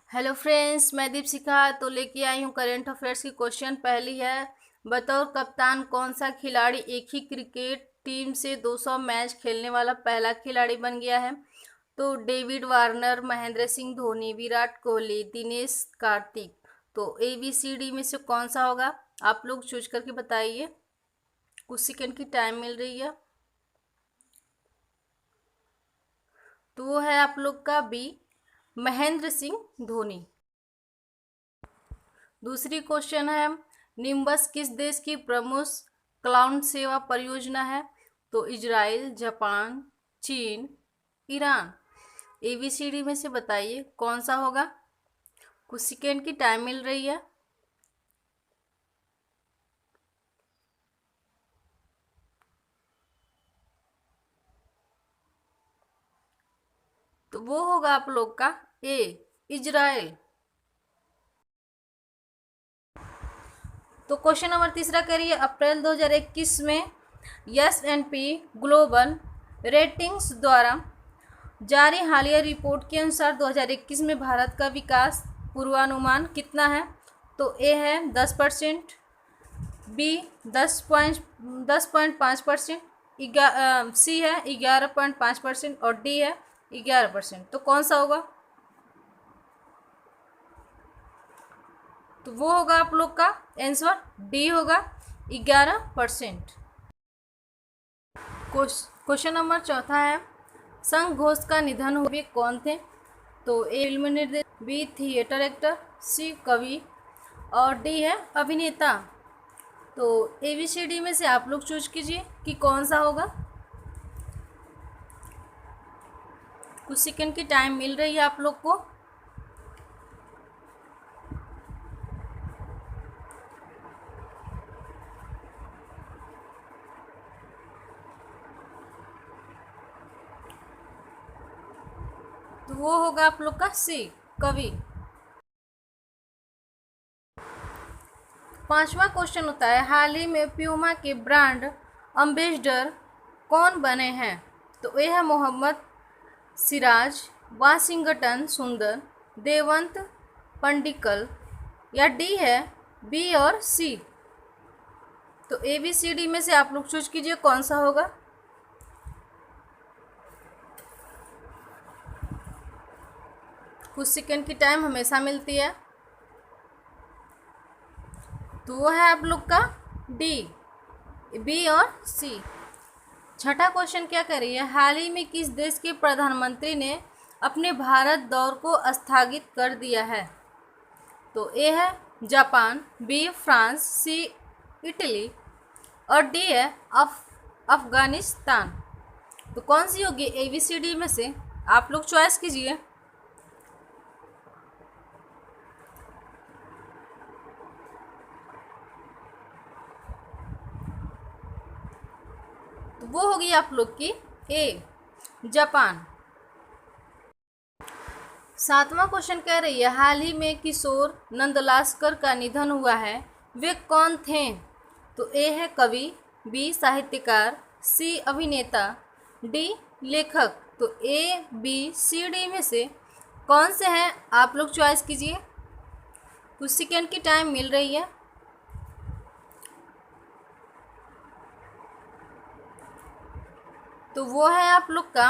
Hello friends, मैं दीपशिखा तो लेके आई हूँ करंट अफेयर्स की क्वेश्चन। पहली है, बतौर कप्तान कौन सा खिलाड़ी एक ही क्रिकेट टीम से 200 मैच खेलने वाला पहला खिलाड़ी बन गया है? तो डेविड वार्नर, महेंद्र सिंह धोनी, विराट कोहली, दिनेश कार्तिक। तो ABCD में से कौन सा होगा? आप लोग चूज करके बताइए। कुछ सेकंड की टाइम मिल रही है। तो वो है आप लोग का बी, महेंद्र सिंह धोनी। दूसरी क्वेश्चन है, निम्बस किस देश की प्रमुख क्लाउड सेवा परियोजना है? तो इजराइल, जापान, चीन, ईरान। ABCD में से बताइए कौन सा होगा। कुछ सेकेंड की टाइम मिल रही है। तो वो होगा आप लोग का ए, इजराइल। तो क्वेश्चन नंबर तीसरा करिए, अप्रैल 2021 में S&P ग्लोबल रेटिंग्स द्वारा जारी हालिया रिपोर्ट के अनुसार 2021 में भारत का विकास पूर्वानुमान कितना है? तो ए है 10%, बी 10.5%, सी है 11.5% और डी है 11%। तो कौन सा होगा? तो वो होगा आप लोग का आंसर डी होगा 11%। क्वेश्चन नंबर चौथा है, संघ घोष का निधन हुए कौन थे? तो ए फिल्म निर्देशक, बी थिएटर एक्टर, सी कवि और डी है अभिनेता। तो ABCD में से आप लोग चूज कीजिए कि कौन सा होगा। कुछ सेकंड की टाइम मिल रही है आप लोग को। तो वो होगा आप लोग का सी, कवि। पांचवा क्वेश्चन होता है, हाल ही में प्यूमा के ब्रांड एम्बेसडर कौन बने हैं? तो ए है मोहम्मद सिराज, वाशिंगटन सुंदर, देवंत पंडिकल या डी है बी और सी। तो ABCD में से आप लोग चूज कीजिए कौन सा होगा। कुछ सेकंड की टाइम हमेशा मिलती है। तो वो है आप लोग का डी, बी और सी। छठा क्वेश्चन क्या कर रही है, हाल ही में किस देश के प्रधानमंत्री ने अपने भारत दौरे को स्थगित कर दिया है? तो ए है जापान, बी फ्रांस, सी इटली और डी है अफगानिस्तान। तो कौन सी होगी ABCD में से? आप लोग चॉइस कीजिए। तो वो होगी आप लोग की ए, जापान। सातवां क्वेश्चन कह रही है, हाल ही में किशोर नंदलास्कर का निधन हुआ है, वे कौन थे? तो ए है कवि, बी साहित्यकार, सी अभिनेता, डी लेखक। तो ABCD में से कौन से हैं आप लोग चॉइस कीजिए। कुछ सेकेंड की टाइम मिल रही है। तो वो है आप लोग का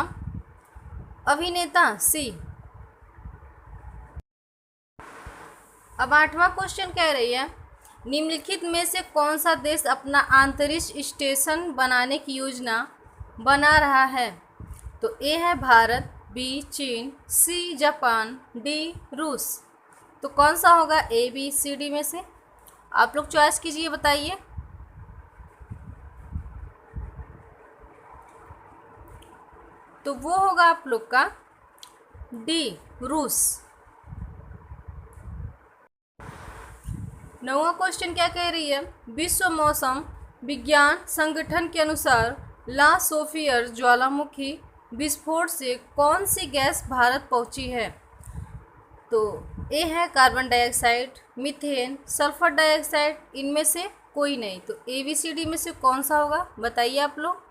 अभिनेता, सी। अब आठवां क्वेश्चन कह रही है, निम्नलिखित में से कौन सा देश अपना अंतरिक्ष स्टेशन बनाने की योजना बना रहा है? तो ए है भारत, बी चीन, सी जापान, डी रूस। तो कौन सा होगा ABCD में से? आप लोग चॉइस कीजिए, बताइए। तो वो होगा आप लोग का डी, रूस। नौवां क्वेश्चन क्या कह रही है, विश्व मौसम विज्ञान संगठन के अनुसार ला सोफियर ज्वालामुखी विस्फोट से कौन सी गैस भारत पहुंची है? तो ए है carbon dioxide, methane, sulphur dioxide, इनमें से कोई नहीं। तो ABCD में से कौन सा होगा बताइए आप लोग।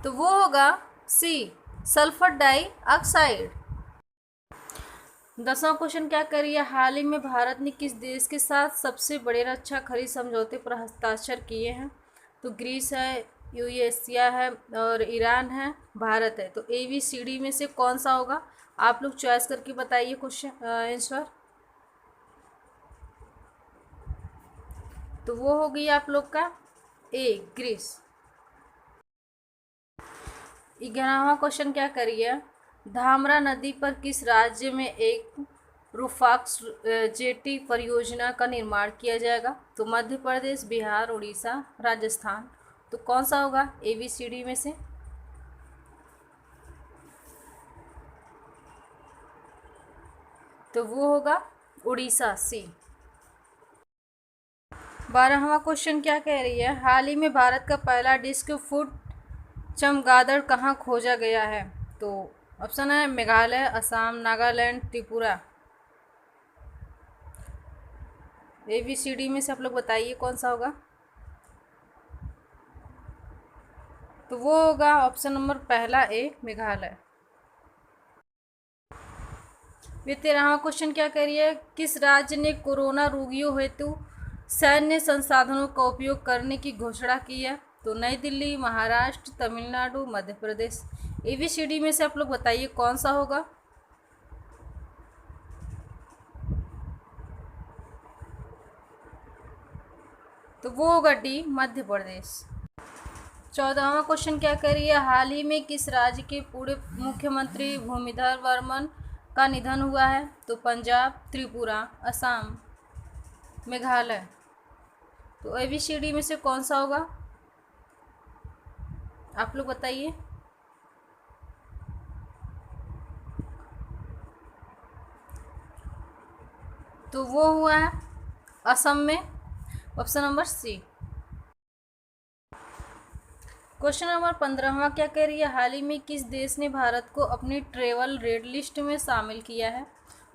तो वो होगा सी, सल्फर डाइऑक्साइड। 10वां क्वेश्चन क्या करिए, हाल ही में भारत ने किस देश के साथ सबसे बड़े रक्षा खरीद समझौते पर हस्ताक्षर किए हैं? तो ग्रीस है, यूएसिया है और ईरान है, भारत है। तो ABCD में से कौन सा होगा? आप लोग चॉइस करके बताइए क्वेश्चन आंसर। तो वो हो गई आप लोग का ए, ग्रीस। 11वां क्वेश्चन क्या करिए, धामरा नदी पर किस राज्य में एक रूफाक्स जेटी परियोजना का निर्माण किया जाएगा? तो मध्य प्रदेश, बिहार, उड़ीसा, राजस्थान। तो कौन सा होगा ABCD में से? तो वो होगा उड़ीसा, सी। 12वां क्वेश्चन क्या कह रही है, हाल ही में भारत का पहला डिस्क फुट चमगादड़ कहाँ खोजा गया है? तो ऑप्शन है मेघालय, असम, नागालैंड, त्रिपुरा। ABCD में से आप लोग बताइए कौन सा होगा? तो वो होगा ऑप्शन नंबर पहला ए, मेघालय। 13वां क्वेश्चन क्या कह रही है, किस राज्य ने कोरोना रोगियों हेतु सैन्य संसाधनों का उपयोग करने की घोषणा की है? तो नई दिल्ली, महाराष्ट्र, तमिलनाडु, मध्य प्रदेश। ABCD में से आप लोग बताइए कौन सा होगा? तो वो होगा डी, मध्य प्रदेश। 14वां क्वेश्चन क्या कह रही है, हाल ही में किस राज्य के पूर्व मुख्यमंत्री भूमिधर वर्मन का निधन हुआ है? तो पंजाब, त्रिपुरा, असम, मेघालय। तो ABCD में से कौन सा होगा? आप लोग बताइए। तो वो हुआ है असम में, option number C. Question number 15वां क्या कह रही है, हाल ही में किस देश ने भारत को अपनी ट्रेवल रेड लिस्ट में शामिल किया है?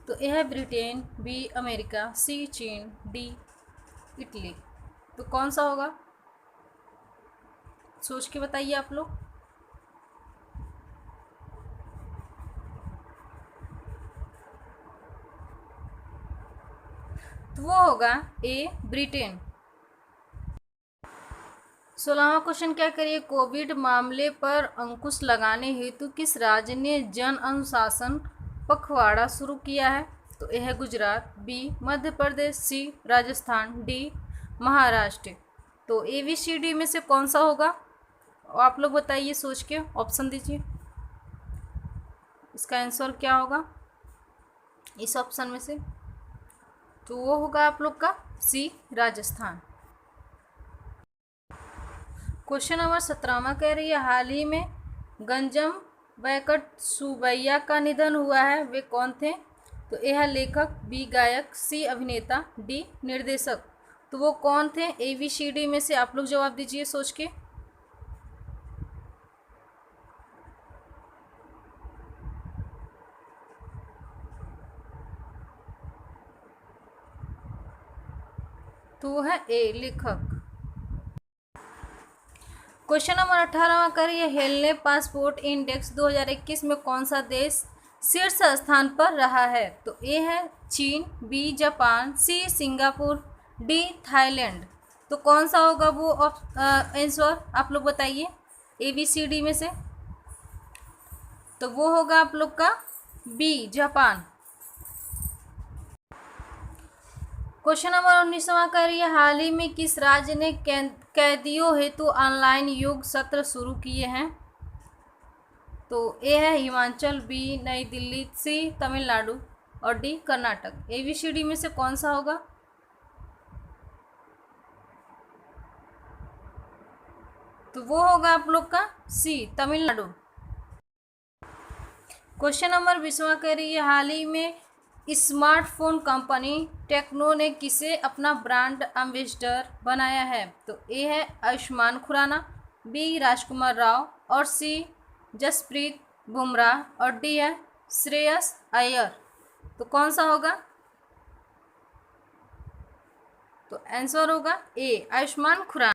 तो ए है ब्रिटेन, बी अमेरिका, सी चीन, डी इटली। तो कौन सा होगा? सोच के बताइए आप लोग। तो वो होगा ए, ब्रिटेन। 16वां क्वेश्चन क्या करिए, कोविड मामले पर अंकुश लगाने हेतु किस राज्य ने जन अनुशासन पखवाड़ा शुरू किया है? तो ए है गुजरात, बी मध्य प्रदेश, सी राजस्थान, डी महाराष्ट्र। तो ABCD में से कौन सा होगा? आप लोग बताइए, सोच के ऑप्शन दीजिए, इसका आंसर क्या होगा इस ऑप्शन में से? तो वो होगा आप लोग का सी, राजस्थान। क्वेश्चन नंबर 17वां कह रही है, हाल ही में गंजम वेंकट सुब्बैया का निधन हुआ है, वे कौन थे? तो ए है लेखक, बी गायक, सी अभिनेता, डी निर्देशक। तो वो कौन थे ABCD में से? आप लोग जवाब दीजिए सोच के। तो वो है ए, लेखक। क्वेश्चन नंबर 18वां करिए, हेलने पासपोर्ट इंडेक्स 2021 में कौन सा देश शीर्ष स्थान पर रहा है? तो ए है चीन, B Japan, C Singapore, D Thailand. तो कौन सा होगा वो आंसर? आप लोग बताइए ABCD में से। तो वो होगा आप लोग का बी, जापान। क्वेश्चन नंबर 19वां करिए, हाल ही में किस राज्य ने कैदियों हेतु ऑनलाइन योग सत्र शुरू किए हैं? तो ए है हिमाचल, बी नई दिल्ली, सी तमिलनाडु और डी कर्नाटक। ABCD में से कौन सा होगा? तो वो होगा आप लोग का सी, तमिलनाडु। क्वेश्चन नंबर 20वां कह रही है, हाल ही में स्मार्टफोन कंपनी टेक्नो ने किसे अपना ब्रांड एम्बेसडर बनाया है? तो ए है आयुष्मान खुराना, बी राजकुमार राव और सी जसप्रीत बुमराह और डी है श्रेयस अय्यर। तो कौन सा होगा? तो आंसर होगा ए, आयुष्मान खुराना।